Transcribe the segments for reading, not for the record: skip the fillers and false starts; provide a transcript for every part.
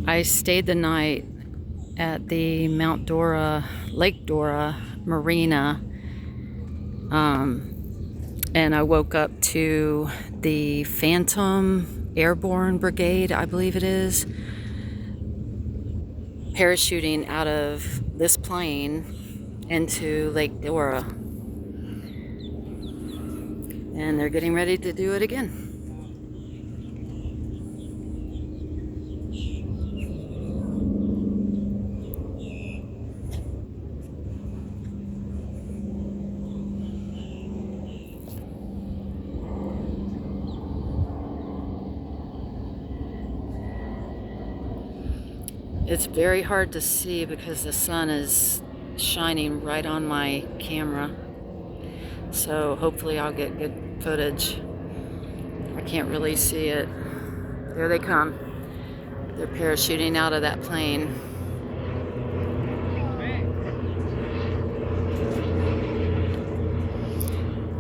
I stayed the night at the Mount Dora, Lake Dora Marina, and I woke up to the Phantom Airborne Brigade, I believe it is, parachuting out of this plane into Lake Dora. And they're getting ready to do it again. It's very hard to see because the sun is shining right on my camera. So hopefully I'll get good footage. I can't really see it. There they come. They're parachuting out of that plane.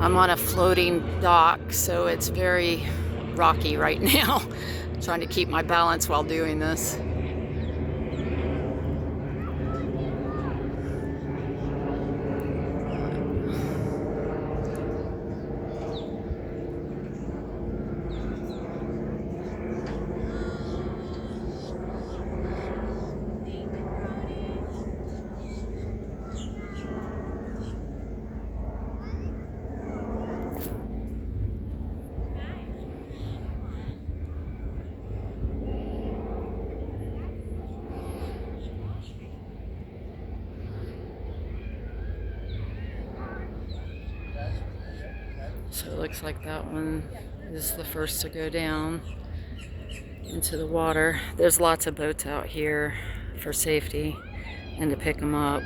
I'm on a floating dock, so it's very rocky right now. Trying to keep my balance while doing this. So it looks like that one is the first to go down into the water. There's lots of boats out here for safety and to pick them up.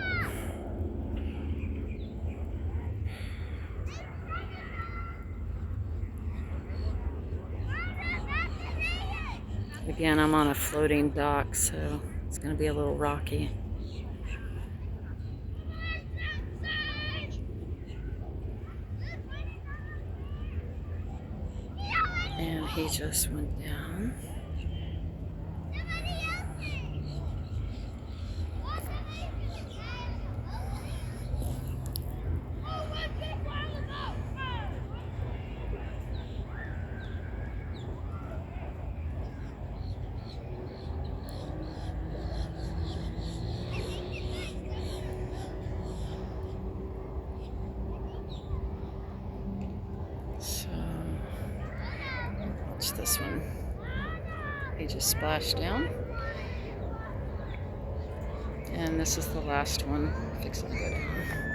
Again, I'm on a floating dock, so it's going to be a little rocky. And he just went down. So, watch this one. He just splashed down. And this is the last one. Fix it, go down.